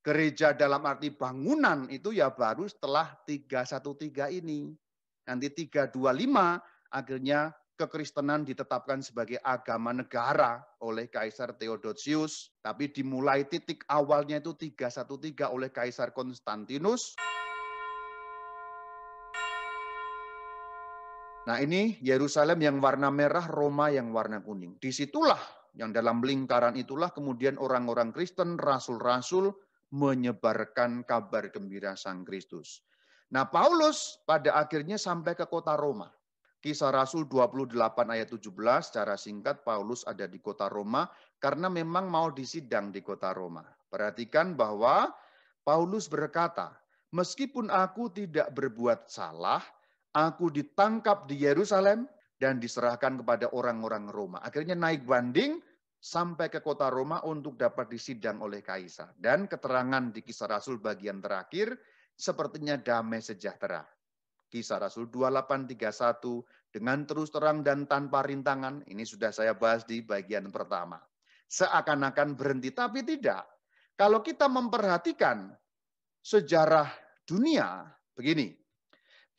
Gereja dalam arti bangunan itu ya baru setelah 313 ini. Nanti 325 akhirnya kekristenan ditetapkan sebagai agama negara oleh Kaisar Theodosius. Tapi dimulai titik awalnya itu 313 oleh Kaisar Konstantinus. Nah ini Yerusalem yang warna merah, Roma yang warna kuning. Disitulah yang dalam lingkaran itulah kemudian orang-orang Kristen, rasul-rasul menyebarkan kabar gembira Sang Kristus. Nah Paulus pada akhirnya sampai ke kota Roma. Kisah Rasul 28 ayat 17 secara singkat Paulus ada di kota Roma karena memang mau disidang di kota Roma. Perhatikan bahwa Paulus berkata, meskipun aku tidak berbuat salah, aku ditangkap di Yerusalem dan diserahkan kepada orang-orang Roma. Akhirnya naik banding sampai ke kota Roma untuk dapat disidang oleh Kaisar. Dan keterangan di Kisah Rasul bagian terakhir sepertinya damai sejahtera. Kisah Rasul 28:31 dengan terus terang dan tanpa rintangan. Ini sudah saya bahas di bagian pertama. Seakan-akan berhenti, tapi tidak. Kalau kita memperhatikan sejarah dunia, begini.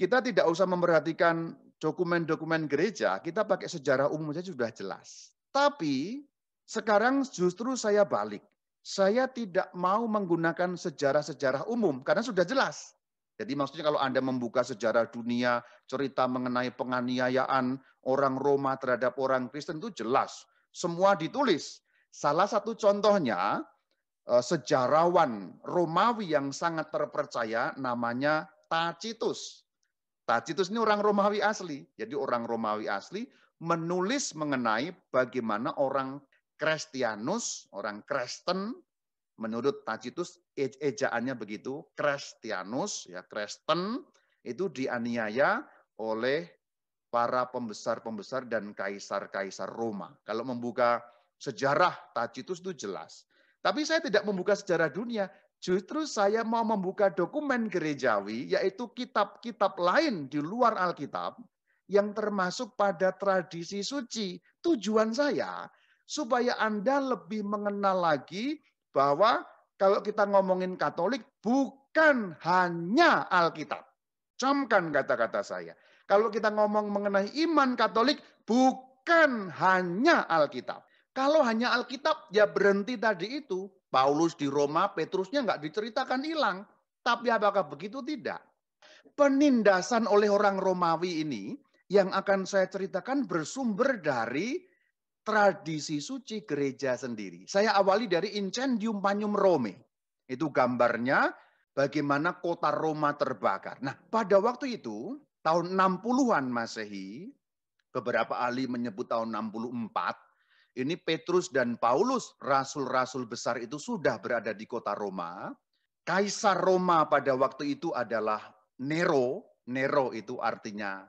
Kita tidak usah memperhatikan dokumen-dokumen gereja, kita pakai sejarah umum saja sudah jelas. Tapi sekarang justru saya balik. Saya tidak mau menggunakan sejarah-sejarah umum karena sudah jelas. Jadi maksudnya kalau Anda membuka sejarah dunia, cerita mengenai penganiayaan orang Roma terhadap orang Kristen itu jelas. Semua ditulis. Salah satu contohnya, sejarawan Romawi yang sangat terpercaya namanya Tacitus. Tacitus ini orang Romawi asli. Jadi orang Romawi asli menulis mengenai bagaimana orang Kristianus, orang Kristen, menurut Tacitus ejaannya begitu, Kristianus, ya Kristen, itu dianiaya oleh para pembesar-pembesar dan kaisar-kaisar Roma. Kalau membuka sejarah Tacitus itu jelas. Tapi saya tidak membuka sejarah dunia, justru saya mau membuka dokumen gerejawi, yaitu kitab-kitab lain di luar Alkitab, yang termasuk pada tradisi suci. Tujuan saya, supaya Anda lebih mengenal lagi bahwa kalau kita ngomongin Katolik, bukan hanya Alkitab. Camkan kata-kata saya. Kalau kita ngomong mengenai iman Katolik, bukan hanya Alkitab. Kalau hanya Alkitab, ya berhenti tadi itu. Paulus di Roma, Petrusnya nggak diceritakan hilang. Tapi apakah begitu? Tidak. Penindasan oleh orang Romawi ini, yang akan saya ceritakan bersumber dari tradisi suci gereja sendiri. Saya awali dari Incendium Magnum Rome. Itu gambarnya bagaimana kota Roma terbakar. Nah, pada waktu itu, tahun 60-an Masehi, beberapa ahli menyebut tahun 64, ini Petrus dan Paulus, rasul-rasul besar itu sudah berada di kota Roma. Kaisar Roma pada waktu itu adalah Nero. Nero itu artinya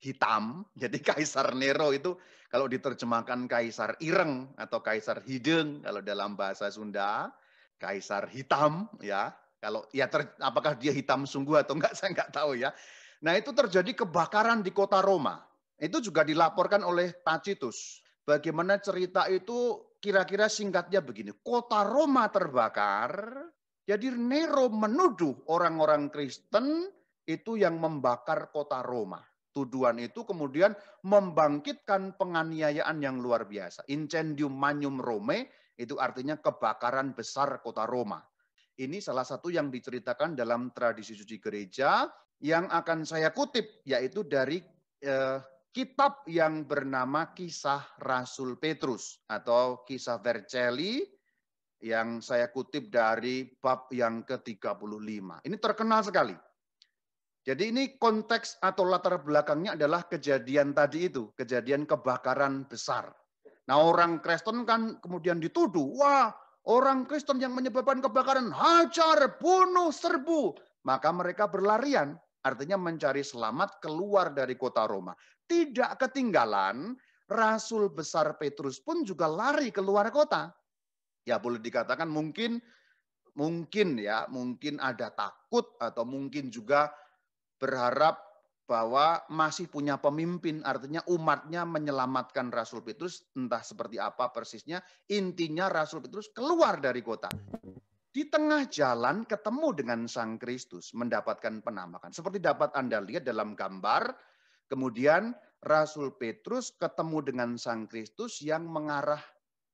hitam. Jadi Kaisar Nero itu kalau diterjemahkan Kaisar Ireng atau Kaisar Hideng kalau dalam bahasa Sunda, Kaisar hitam ya. Kalau ya apakah dia hitam sungguh atau enggak saya enggak tahu ya. Nah, itu terjadi kebakaran di kota Roma. Itu juga dilaporkan oleh Tacitus. Bagaimana cerita itu kira-kira singkatnya begini. Kota Roma terbakar, jadi Nero menuduh orang-orang Kristen itu yang membakar kota Roma. Tuduhan itu kemudian membangkitkan penganiayaan yang luar biasa. Incendium Magnum Rome itu artinya kebakaran besar kota Roma. Ini salah satu yang diceritakan dalam tradisi suci gereja yang akan saya kutip, yaitu dari kitab yang bernama Kisah Rasul Petrus atau Kisah Vercelli yang saya kutip dari bab yang ke-35. Ini terkenal sekali. Jadi ini konteks atau latar belakangnya adalah kejadian tadi itu, kejadian kebakaran besar. Nah, orang Kristen kan kemudian dituduh, wah, orang Kristen yang menyebabkan kebakaran, hajar, bunuh, serbu. Maka mereka berlarian, artinya mencari selamat keluar dari kota Roma. Tidak ketinggalan, Rasul besar Petrus pun juga lari keluar kota. Ya boleh dikatakan mungkin ada takut atau mungkin juga berharap bahwa masih punya pemimpin, artinya umatnya menyelamatkan Rasul Petrus, entah seperti apa persisnya, intinya Rasul Petrus keluar dari kota. Di tengah jalan ketemu dengan Sang Kristus, mendapatkan penampakan. Seperti dapat Anda lihat dalam gambar, kemudian Rasul Petrus ketemu dengan Sang Kristus yang mengarah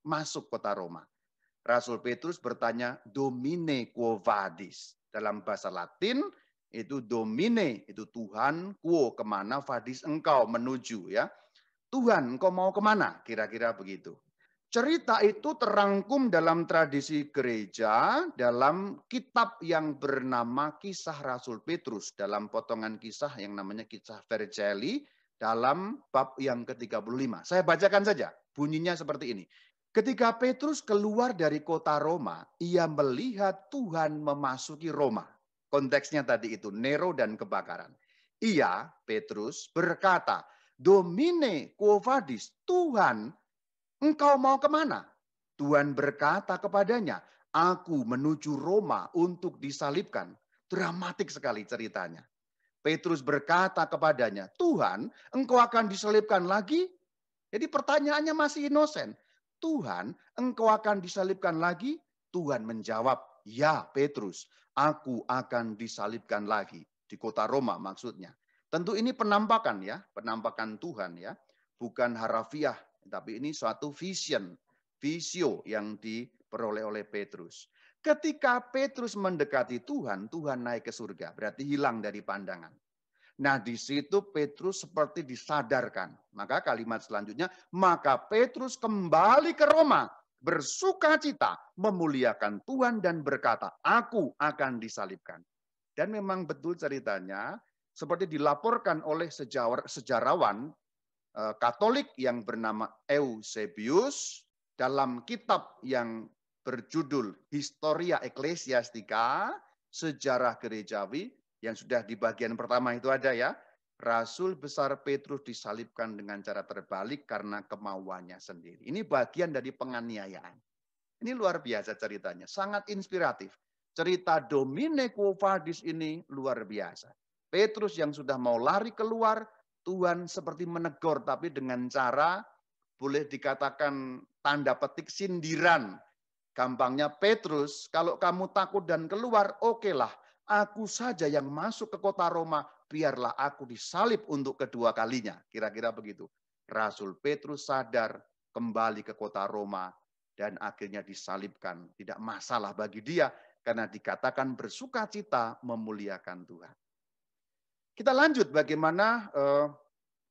masuk kota Roma. Rasul Petrus bertanya, Domine quo vadis. Dalam bahasa Latin, itu Domine, itu Tuhan, quo, kemana, vadis, engkau, menuju. Ya, Tuhan, engkau mau kemana? Kira-kira begitu. Cerita itu terangkum dalam tradisi gereja, dalam kitab yang bernama Kisah Rasul Petrus, dalam potongan kisah yang namanya Kisah Vercelli, dalam bab yang ke-35. Saya bacakan saja, bunyinya seperti ini. Ketika Petrus keluar dari kota Roma, ia melihat Tuhan memasuki Roma. Konteksnya tadi itu, Nero dan kebakaran. Ia, Petrus, berkata, Domine quo vadis, Tuhan, engkau mau kemana? Tuhan berkata kepadanya, aku menuju Roma untuk disalibkan. Dramatik sekali ceritanya. Petrus berkata kepadanya, Tuhan, engkau akan disalibkan lagi? Jadi pertanyaannya masih inosen. Tuhan, engkau akan disalibkan lagi? Tuhan menjawab, ya Petrus, aku akan disalibkan lagi. Di kota Roma maksudnya. Tentu ini penampakan ya, penampakan Tuhan ya. Bukan harafiah, tapi ini suatu vision, visio yang diperoleh oleh Petrus. Ketika Petrus mendekati Tuhan, Tuhan naik ke surga, berarti hilang dari pandangan. Nah, di situ Petrus seperti disadarkan. Maka kalimat selanjutnya, maka Petrus kembali ke Roma, bersukacita, memuliakan Tuhan dan berkata, aku akan disalibkan. Dan memang betul ceritanya, seperti dilaporkan oleh sejarawan Katolik yang bernama Eusebius, dalam kitab yang berjudul Historia Ecclesiastica, Sejarah Gerejawi, yang sudah di bagian pertama itu ada ya, Rasul besar Petrus disalibkan dengan cara terbalik karena kemauannya sendiri. Ini bagian dari penganiayaan. Ini luar biasa ceritanya, sangat inspiratif. Cerita Domine quo vadis ini luar biasa. Petrus yang sudah mau lari keluar, Tuhan seperti menegur, tapi dengan cara boleh dikatakan tanda petik sindiran. Gampangnya, Petrus, kalau kamu takut dan keluar, okelah. Aku saja yang masuk ke kota Roma, biarlah aku disalib untuk kedua kalinya. Kira-kira begitu. Rasul Petrus sadar, kembali ke kota Roma, dan akhirnya disalibkan. Tidak masalah bagi dia, karena dikatakan bersukacita memuliakan Tuhan. Kita lanjut bagaimana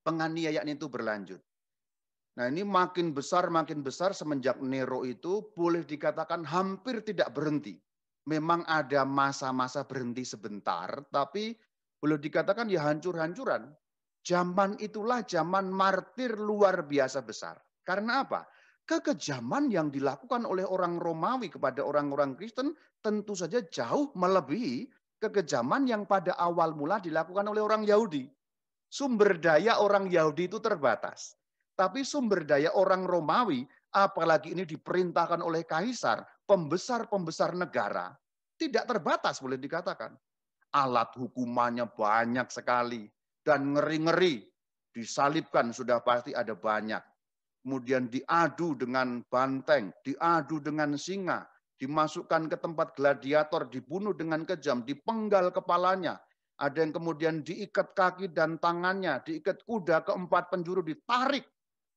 penganiayaan itu berlanjut. Nah, ini makin besar semenjak Nero itu boleh dikatakan hampir tidak berhenti. Memang ada masa-masa berhenti sebentar, tapi boleh dikatakan ya hancur-hancuran. Zaman itulah zaman martir luar biasa besar. Karena apa? Kekejaman yang dilakukan oleh orang Romawi kepada orang-orang Kristen tentu saja jauh melebihi kekejaman yang pada awal mula dilakukan oleh orang Yahudi. Sumber daya orang Yahudi itu terbatas. Tapi sumber daya orang Romawi, apalagi ini diperintahkan oleh kaisar, pembesar-pembesar negara, tidak terbatas boleh dikatakan. Alat hukumannya banyak sekali. Dan ngeri-ngeri, disalibkan sudah pasti ada banyak. Kemudian diadu dengan banteng, diadu dengan singa, dimasukkan ke tempat gladiator, dibunuh dengan kejam, dipenggal kepalanya. Ada yang kemudian diikat kaki dan tangannya, diikat kuda keempat penjuru, ditarik.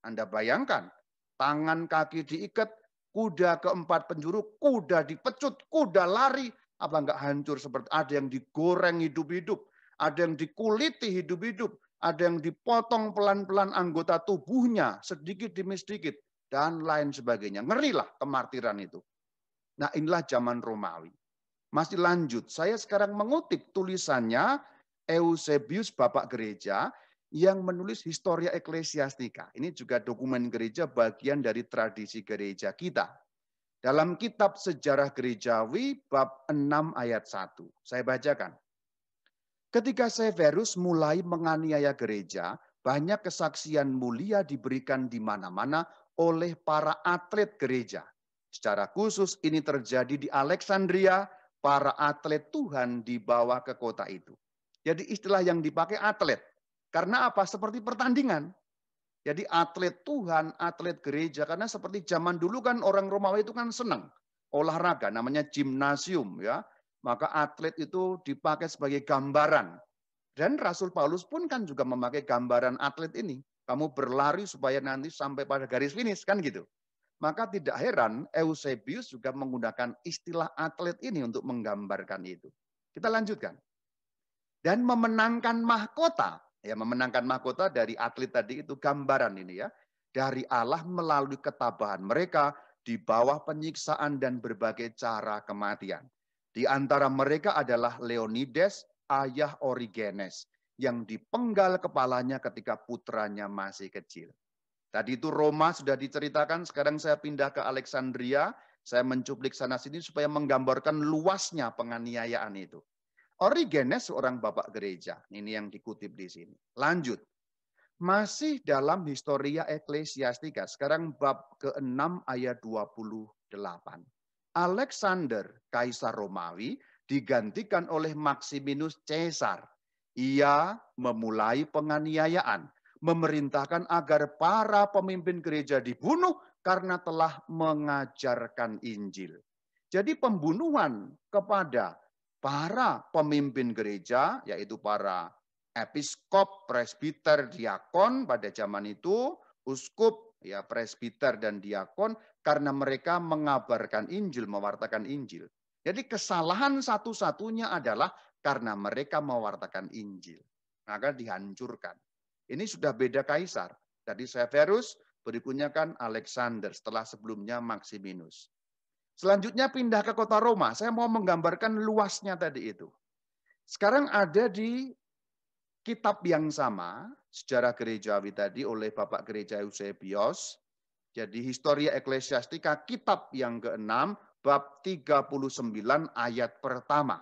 Anda bayangkan, tangan kaki diikat, kuda keempat penjuru, kuda dipecut, kuda lari. Apa enggak hancur seperti ada yang digoreng hidup-hidup, ada yang dikuliti hidup-hidup, ada yang dipotong pelan-pelan anggota tubuhnya sedikit demi sedikit, dan lain sebagainya. Ngerilah kemartiran itu. Nah, inilah zaman Romawi. Masih lanjut, saya sekarang mengutip tulisannya Eusebius, Bapak Gereja, yang menulis Historia Ecclesiastica. Ini juga dokumen gereja, bagian dari tradisi gereja kita. Dalam kitab Sejarah Gerejawi, bab 6 ayat 1. Saya bacakan. Ketika Severus mulai menganiaya gereja, banyak kesaksian mulia diberikan di mana-mana oleh para atlet gereja. Secara khusus ini terjadi di Alexandria, para atlet Tuhan dibawa ke kota itu. Jadi istilah yang dipakai atlet. Karena apa? Seperti pertandingan. Jadi atlet Tuhan, atlet gereja. Karena seperti zaman dulu kan orang Romawi itu kan senang. olahraga, namanya gimnasium ya. Maka atlet itu dipakai sebagai gambaran. Dan Rasul Paulus pun kan juga memakai gambaran atlet ini. Kamu berlari supaya nanti sampai pada garis finish, kan gitu. Maka tidak heran Eusebius juga menggunakan istilah atlet ini untuk menggambarkan itu. Kita lanjutkan. Dan memenangkan mahkota. Ya, memenangkan mahkota dari atlet tadi itu gambaran ini ya. Dari Allah melalui ketabahan mereka di bawah penyiksaan dan berbagai cara kematian. Di antara mereka adalah Leonides, ayah Origenes, yang dipenggal kepalanya ketika putranya masih kecil. Tadi itu Roma sudah diceritakan, sekarang saya pindah ke Alexandria, saya mencuplik sana-sini supaya menggambarkan luasnya penganiayaan itu. Origenes seorang bapak gereja, ini yang dikutip di sini. Lanjut, masih dalam Historia Ecclesiastica, sekarang bab ke-6 ayat 28. Alexander, Kaisar Romawi, digantikan oleh Maximinus Caesar. Ia memulai penganiayaan, memerintahkan agar para pemimpin gereja dibunuh karena telah mengajarkan Injil. Jadi pembunuhan kepada para pemimpin gereja, yaitu para episkop, presbiter, diakon pada zaman itu, uskup, ya presbiter dan diakon, karena mereka mengabarkan Injil, mewartakan Injil. Jadi kesalahan satu-satunya adalah karena mereka mewartakan Injil. Maka dihancurkan. Ini sudah beda kaisar. Tadi Severus, berikutnya kan Alexander, setelah sebelumnya Maximinus. Selanjutnya pindah ke kota Roma. Saya mau menggambarkan luasnya tadi itu. Sekarang ada di kitab yang sama, sejarah gerejawi tadi oleh Bapak Gereja Eusebius. Jadi Historia Ecclesiastica, kitab yang ke-6, bab 39 ayat pertama.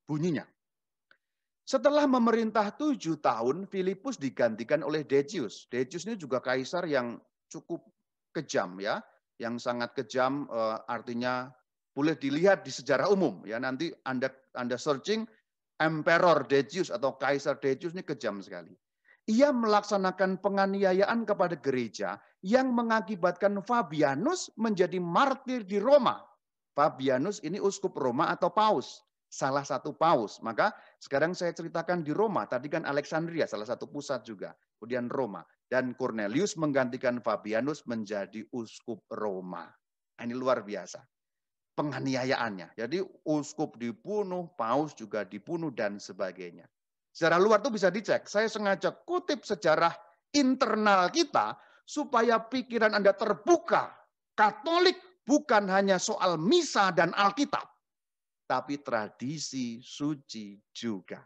Bunyinya. Setelah memerintah 7 tahun, Filipus digantikan oleh Decius. Decius ini juga kaisar yang cukup kejam ya, yang sangat kejam, artinya boleh dilihat di sejarah umum ya. Nanti Anda searching Emperor Decius atau Kaisar Decius ini kejam sekali. Ia melaksanakan penganiayaan kepada gereja yang mengakibatkan Fabianus menjadi martir di Roma. Fabianus ini uskup Roma atau paus, salah satu paus. Maka sekarang saya ceritakan di Roma, tadi kan Alexandria salah satu pusat juga, kemudian Roma. Dan Cornelius menggantikan Fabianus menjadi uskup Roma. Ini luar biasa penganiayaannya. Jadi uskup dibunuh, paus juga dibunuh dan sebagainya. Secara luar itu bisa dicek. Saya sengaja kutip sejarah internal kita supaya pikiran Anda terbuka. Katolik bukan hanya soal misa dan Alkitab, tapi tradisi suci juga.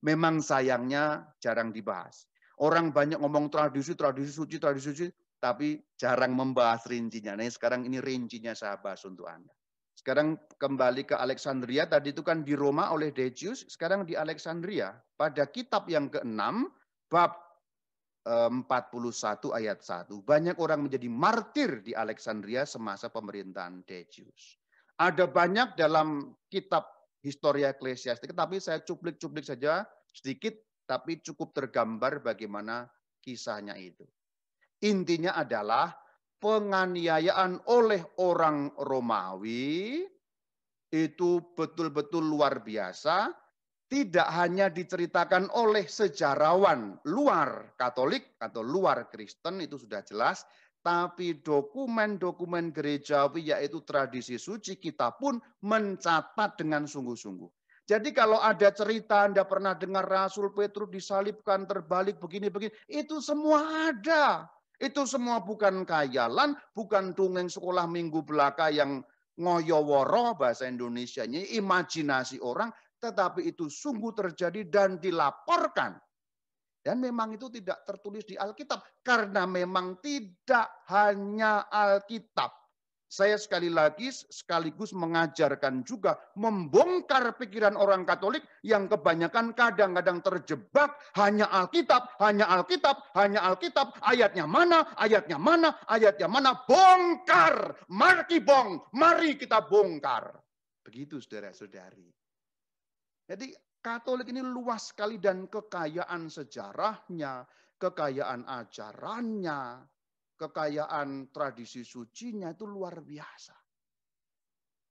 Memang sayangnya jarang dibahas. Orang banyak ngomong tradisi suci, tapi jarang membahas rincinya. Nah, sekarang ini rincinya saya bahas untuk Anda. Sekarang kembali ke Alexandria, tadi itu kan di Roma oleh Decius, sekarang di Alexandria. Pada kitab yang ke-6, bab 41 ayat 1. Banyak orang menjadi martir di Alexandria semasa pemerintahan Decius. Ada banyak dalam kitab Historia Ecclesiastica, tapi saya cuplik-cuplik saja sedikit, tapi cukup tergambar bagaimana kisahnya itu. Intinya adalah penganiayaan oleh orang Romawi itu betul-betul luar biasa. Tidak hanya diceritakan oleh sejarawan luar Katolik atau luar Kristen, itu sudah jelas. Tapi dokumen-dokumen gerejawi yaitu tradisi suci kita pun mencatat dengan sungguh-sungguh. Jadi kalau ada cerita Anda pernah dengar Rasul Petrus disalibkan terbalik begini-begini, itu semua ada. Itu semua bukan khayalan, bukan dongeng sekolah minggu belaka yang ngoyoworo bahasa Indonesianya, imajinasi orang, tetapi itu sungguh terjadi dan dilaporkan. Dan memang itu tidak tertulis di Alkitab, karena memang tidak hanya Alkitab. Saya sekali lagi sekaligus mengajarkan juga membongkar pikiran orang Katolik yang kebanyakan kadang-kadang terjebak hanya Alkitab, hanya Alkitab, hanya Alkitab. Ayatnya mana, ayatnya mana, ayatnya mana. Bongkar, mari kita bongkar. Begitu saudara-saudari. Jadi Katolik ini luas sekali dan kekayaan sejarahnya, kekayaan ajarannya, kekayaan tradisi sucinya itu luar biasa.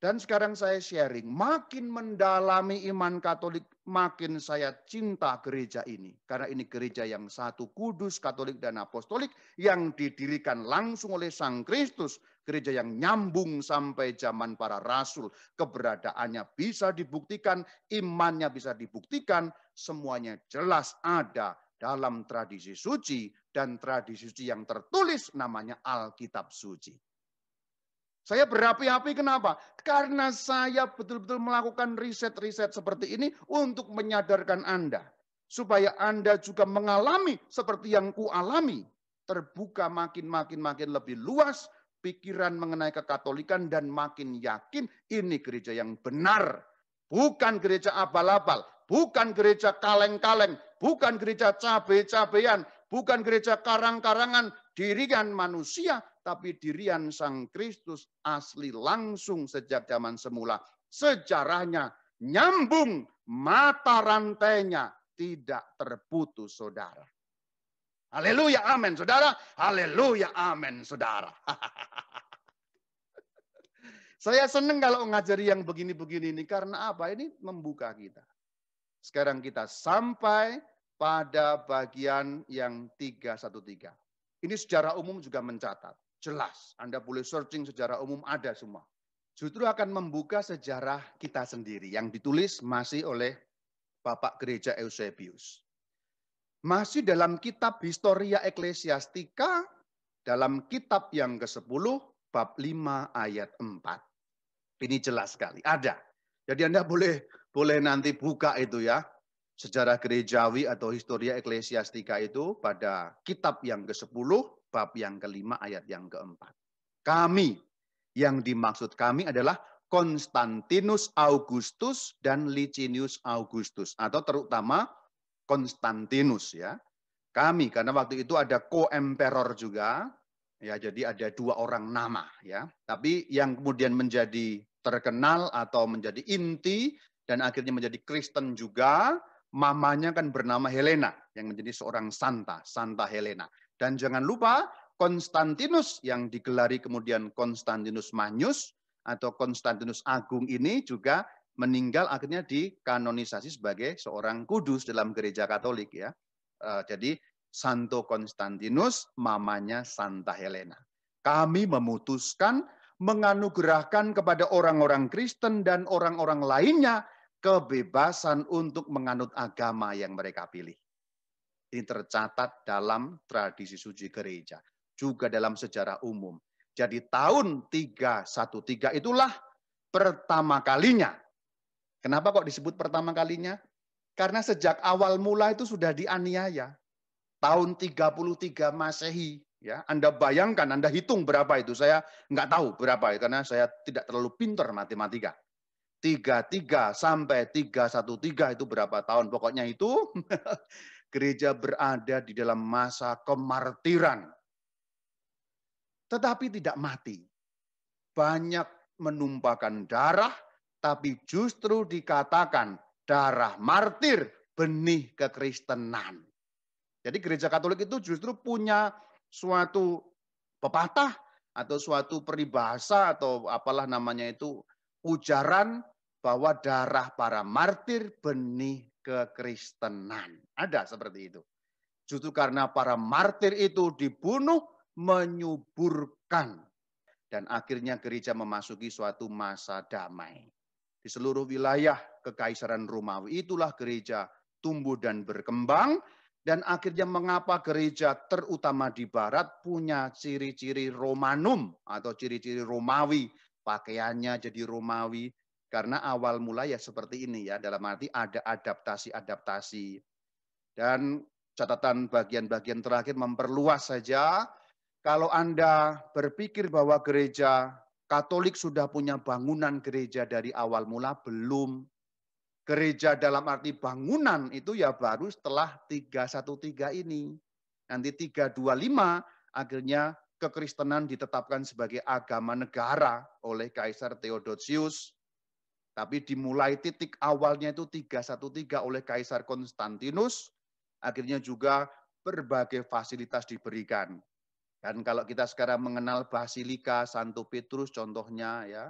Dan sekarang saya sharing, makin mendalami iman Katolik, makin saya cinta gereja ini. Karena ini gereja yang satu, kudus, Katolik, dan Apostolik, yang didirikan langsung oleh Sang Kristus. Gereja yang nyambung sampai zaman para rasul. Keberadaannya bisa dibuktikan, imannya bisa dibuktikan, semuanya jelas ada dalam tradisi suci, dan tradisi suci yang tertulis namanya Alkitab Suci. Saya berapi-api kenapa? Karena saya betul-betul melakukan riset-riset seperti ini untuk menyadarkan Anda. Supaya Anda juga mengalami seperti yang kualami. Terbuka makin lebih luas pikiran mengenai kekatolikan dan makin yakin ini gereja yang benar. Bukan gereja abal-abal, bukan gereja kaleng-kaleng, bukan gereja cabe-cabean, bukan gereja karang-karangan, dirian manusia, tapi dirian Sang Kristus asli langsung sejak zaman semula. Sejarahnya nyambung, mata rantainya tidak terputus, saudara. Haleluya, amin, saudara. Haleluya, amin, saudara. Saya senang kalau ngajari yang begini-begini ini. Karena apa? Ini membuka kita. Sekarang kita sampai pada bagian yang 313. Ini secara umum juga mencatat. Jelas, Anda boleh searching secara umum, ada semua. Justru akan membuka sejarah kita sendiri yang ditulis masih oleh Bapak Gereja Eusebius. Masih dalam kitab Historia Ecclesiastica, dalam kitab yang ke-10, bab 5 ayat 4. Ini jelas sekali, ada. Jadi Anda boleh nanti buka itu ya. Sejarah gerejawi atau Historia Ecclesiastica itu pada kitab yang ke-10, bab yang ke-5 ayat yang ke-4. Kami, yang dimaksud kami adalah Konstantinus Augustus dan Licinius Augustus. Atau terutama Konstantinus ya. Kami, karena waktu itu ada co-emperor juga. Ya, jadi ada 2 orang nama ya. Tapi yang kemudian menjadi terkenal atau menjadi inti dan akhirnya menjadi Kristen juga, mamanya kan bernama Helena yang menjadi seorang santa, Santa Helena. Dan jangan lupa Konstantinus yang digelari kemudian Konstantinus Magnus atau Konstantinus Agung ini juga meninggal akhirnya dikanonisasi sebagai seorang kudus dalam gereja Katolik ya. Jadi Santo Konstantinus, mamanya Santa Helena. Kami memutuskan menganugerahkan kepada orang-orang Kristen dan orang-orang lainnya kebebasan untuk menganut agama yang mereka pilih. Ini tercatat dalam tradisi suci gereja, juga dalam sejarah umum. Jadi tahun 313 itulah pertama kalinya. Kenapa kok disebut pertama kalinya? Karena sejak awal mula itu sudah dianiaya. Tahun 33 Masehi, ya. Anda bayangkan, Anda hitung berapa itu. Saya nggak tahu berapa, karena saya tidak terlalu pintar matematika. 33 sampai 313 itu berapa tahun? Pokoknya itu gereja berada di dalam masa kemartiran. Tetapi tidak mati. Banyak menumpahkan darah, tapi justru dikatakan darah martir, benih kekristenan. Jadi gereja Katolik itu justru punya suatu pepatah atau suatu peribahasa atau apalah namanya itu, ujaran bahwa darah para martir benih kekristenan. Ada seperti itu. Justru karena para martir itu dibunuh, menyuburkan. Dan akhirnya gereja memasuki suatu masa damai. Di seluruh wilayah Kekaisaran Romawi itulah gereja tumbuh dan berkembang. Dan akhirnya mengapa gereja terutama di barat punya ciri-ciri Romanum atau ciri-ciri Romawi. Pakaiannya jadi Romawi. Karena awal mula ya seperti ini ya. Dalam arti ada adaptasi-adaptasi. Dan catatan bagian-bagian terakhir memperluas saja. Kalau Anda berpikir bahwa gereja Katolik sudah punya bangunan gereja dari awal mula, belum. Gereja dalam arti bangunan itu ya baru setelah 313 ini. Nanti 325 akhirnya kekristenan ditetapkan sebagai agama negara oleh Kaisar Theodosius. Tapi dimulai titik awalnya itu 313 oleh Kaisar Konstantinus. Akhirnya juga berbagai fasilitas diberikan. Dan kalau kita sekarang mengenal Basilika Santo Petrus contohnya ya,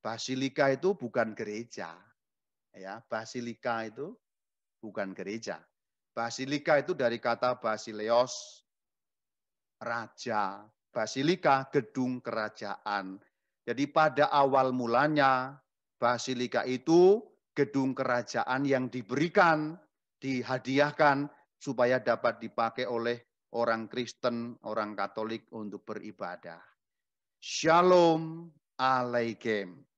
Basilika itu bukan gereja. Ya, basilika itu bukan gereja. Basilika itu dari kata basileos, raja. Basilika, gedung kerajaan. Jadi pada awal mulanya, basilika itu gedung kerajaan yang diberikan, dihadiahkan, supaya dapat dipakai oleh orang Kristen, orang Katolik untuk beribadah. Shalom Alaikum.